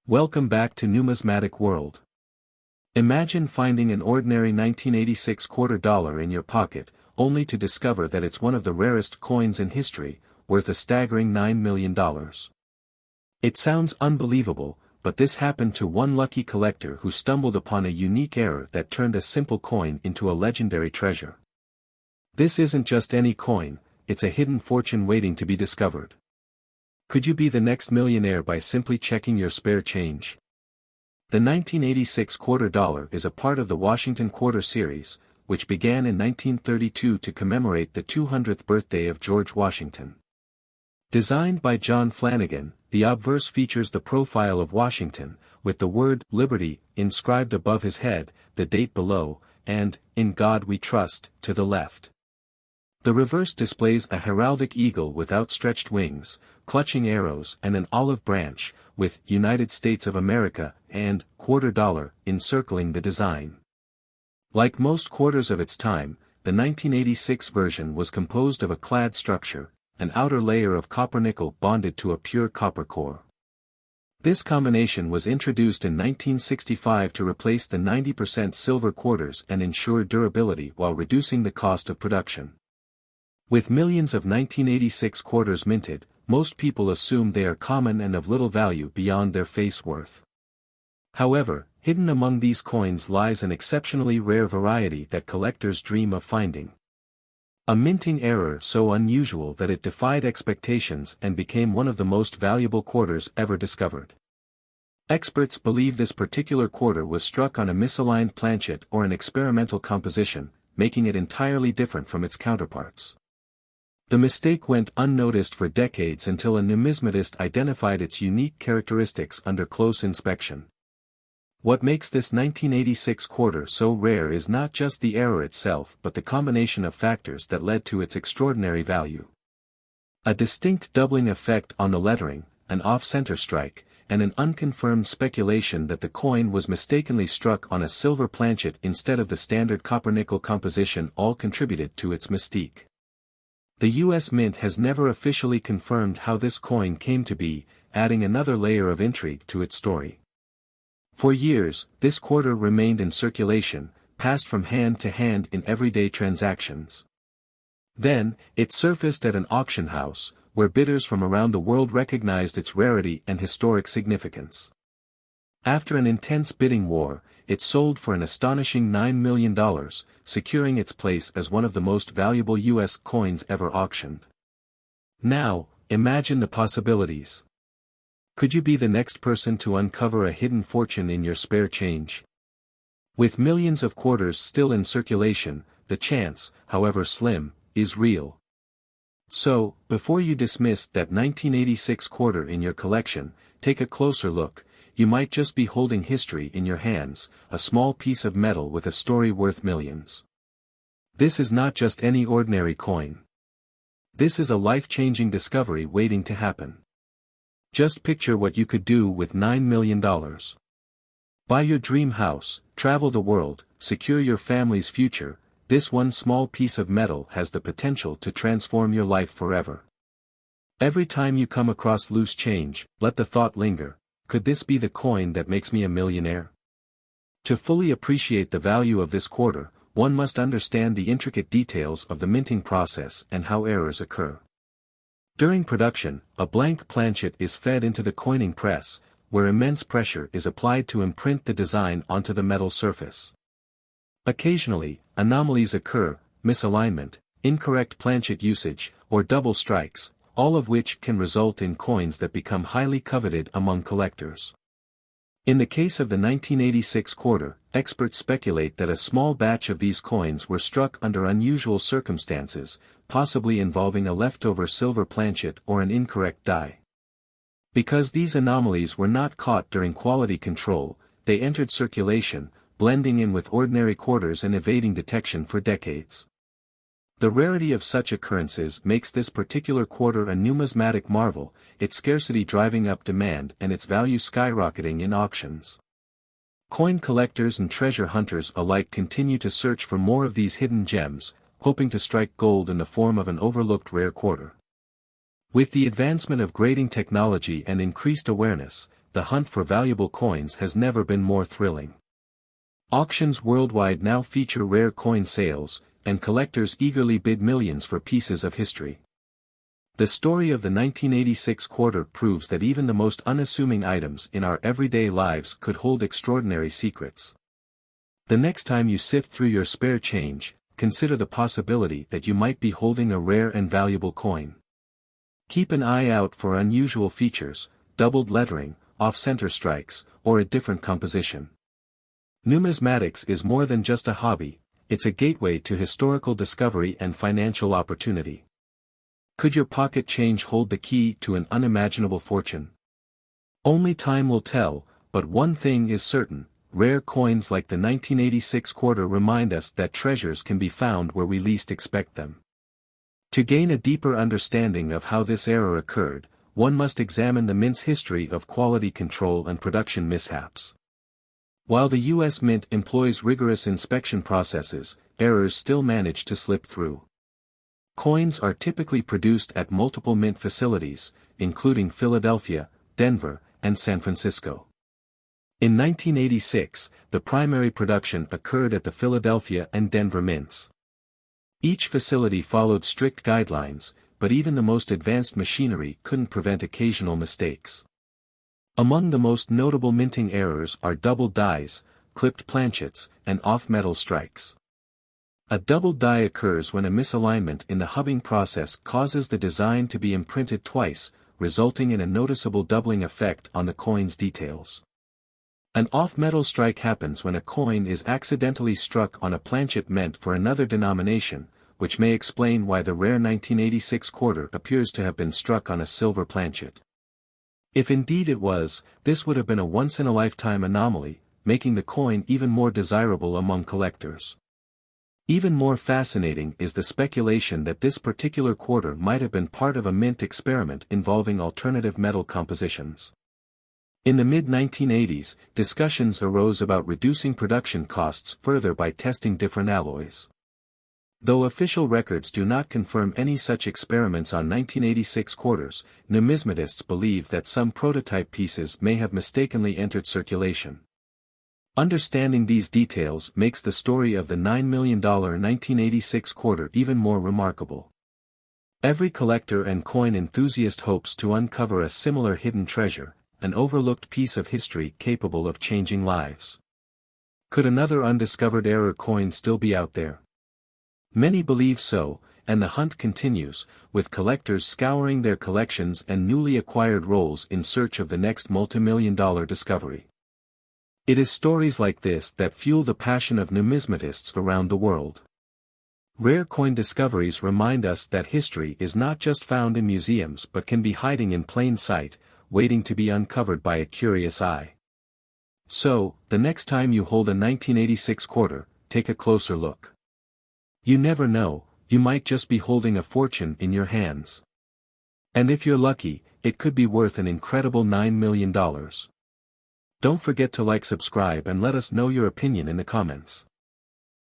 Welcome back to Numismatic World. Imagine finding an ordinary 1986 quarter dollar in your pocket, only to discover that it's one of the rarest coins in history, worth a staggering $9 million. It sounds unbelievable, but this happened to one lucky collector who stumbled upon a unique error that turned a simple coin into a legendary treasure. This isn't just any coin, it's a hidden fortune waiting to be discovered. Could you be the next millionaire by simply checking your spare change? The 1986 quarter dollar is a part of the Washington Quarter series, which began in 1932 to commemorate the 200th birthday of George Washington. Designed by John Flanagan, the obverse features the profile of Washington, with the word "Liberty" inscribed above his head, the date below, and "In God We Trust" to the left. The reverse displays a heraldic eagle with outstretched wings, clutching arrows and an olive branch, with "United States of America" and "quarter dollar" encircling the design. Like most quarters of its time, the 1986 version was composed of a clad structure, an outer layer of copper-nickel bonded to a pure copper core. This combination was introduced in 1965 to replace the 90% silver quarters and ensure durability while reducing the cost of production. With millions of 1986 quarters minted, most people assume they are common and of little value beyond their face worth. However, hidden among these coins lies an exceptionally rare variety that collectors dream of finding. A minting error so unusual that it defied expectations and became one of the most valuable quarters ever discovered. Experts believe this particular quarter was struck on a misaligned planchet or an experimental composition, making it entirely different from its counterparts. The mistake went unnoticed for decades until a numismatist identified its unique characteristics under close inspection. What makes this 1986 quarter so rare is not just the error itself but the combination of factors that led to its extraordinary value. A distinct doubling effect on the lettering, an off-center strike, and an unconfirmed speculation that the coin was mistakenly struck on a silver planchet instead of the standard copper-nickel composition all contributed to its mystique. The U.S. Mint has never officially confirmed how this coin came to be, adding another layer of intrigue to its story. For years, this quarter remained in circulation, passed from hand to hand in everyday transactions. Then, it surfaced at an auction house, where bidders from around the world recognized its rarity and historic significance. After an intense bidding war, it sold for an astonishing $9 million, securing its place as one of the most valuable U.S. coins ever auctioned. Now, imagine the possibilities. Could you be the next person to uncover a hidden fortune in your spare change? With millions of quarters still in circulation, the chance, however slim, is real. So, before you dismiss that 1986 quarter in your collection, take a closer look. You might just be holding history in your hands, a small piece of metal with a story worth millions. This is not just any ordinary coin. This is a life-changing discovery waiting to happen. Just picture what you could do with $9 million. Buy your dream house, travel the world, secure your family's future. This one small piece of metal has the potential to transform your life forever. Every time you come across loose change, let the thought linger. Could this be the coin that makes me a millionaire? To fully appreciate the value of this quarter, one must understand the intricate details of the minting process and how errors occur. During production, a blank planchet is fed into the coining press, where immense pressure is applied to imprint the design onto the metal surface. Occasionally, anomalies occur, misalignment, incorrect planchet usage, or double strikes, all of which can result in coins that become highly coveted among collectors. In the case of the 1986 quarter, experts speculate that a small batch of these coins were struck under unusual circumstances, possibly involving a leftover silver planchet or an incorrect die. Because these anomalies were not caught during quality control, they entered circulation, blending in with ordinary quarters and evading detection for decades. The rarity of such occurrences makes this particular quarter a numismatic marvel, its scarcity driving up demand and its value skyrocketing in auctions. Coin collectors and treasure hunters alike continue to search for more of these hidden gems, hoping to strike gold in the form of an overlooked rare quarter. With the advancement of grading technology and increased awareness, the hunt for valuable coins has never been more thrilling. Auctions worldwide now feature rare coin sales, and collectors eagerly bid millions for pieces of history. The story of the 1986 quarter proves that even the most unassuming items in our everyday lives could hold extraordinary secrets. The next time you sift through your spare change, consider the possibility that you might be holding a rare and valuable coin. Keep an eye out for unusual features, doubled lettering, off-center strikes, or a different composition. Numismatics is more than just a hobby, it's a gateway to historical discovery and financial opportunity. Could your pocket change hold the key to an unimaginable fortune? Only time will tell, but one thing is certain, rare coins like the 1986 quarter remind us that treasures can be found where we least expect them. To gain a deeper understanding of how this era occurred, one must examine the mint's history of quality control and production mishaps. While the U.S. Mint employs rigorous inspection processes, errors still manage to slip through. Coins are typically produced at multiple mint facilities, including Philadelphia, Denver, and San Francisco. In 1986, the primary production occurred at the Philadelphia and Denver mints. Each facility followed strict guidelines, but even the most advanced machinery couldn't prevent occasional mistakes. Among the most notable minting errors are double dies, clipped planchets, and off-metal strikes. A double die occurs when a misalignment in the hubbing process causes the design to be imprinted twice, resulting in a noticeable doubling effect on the coin's details. An off-metal strike happens when a coin is accidentally struck on a planchet meant for another denomination, which may explain why the rare 1986 quarter appears to have been struck on a silver planchet. If indeed it was, this would have been a once-in-a-lifetime anomaly, making the coin even more desirable among collectors. Even more fascinating is the speculation that this particular quarter might have been part of a mint experiment involving alternative metal compositions. In the mid-1980s, discussions arose about reducing production costs further by testing different alloys. Though official records do not confirm any such experiments on 1986 quarters, numismatists believe that some prototype pieces may have mistakenly entered circulation. Understanding these details makes the story of the $9 million 1986 quarter even more remarkable. Every collector and coin enthusiast hopes to uncover a similar hidden treasure, an overlooked piece of history capable of changing lives. Could another undiscovered era coin still be out there? Many believe so, and the hunt continues, with collectors scouring their collections and newly acquired rolls in search of the next multimillion-dollar discovery. It is stories like this that fuel the passion of numismatists around the world. Rare coin discoveries remind us that history is not just found in museums but can be hiding in plain sight, waiting to be uncovered by a curious eye. So, the next time you hold a 1986 quarter, take a closer look. You never know, you might just be holding a fortune in your hands. And if you're lucky, it could be worth an incredible $9 million. Don't forget to like, subscribe, and let us know your opinion in the comments.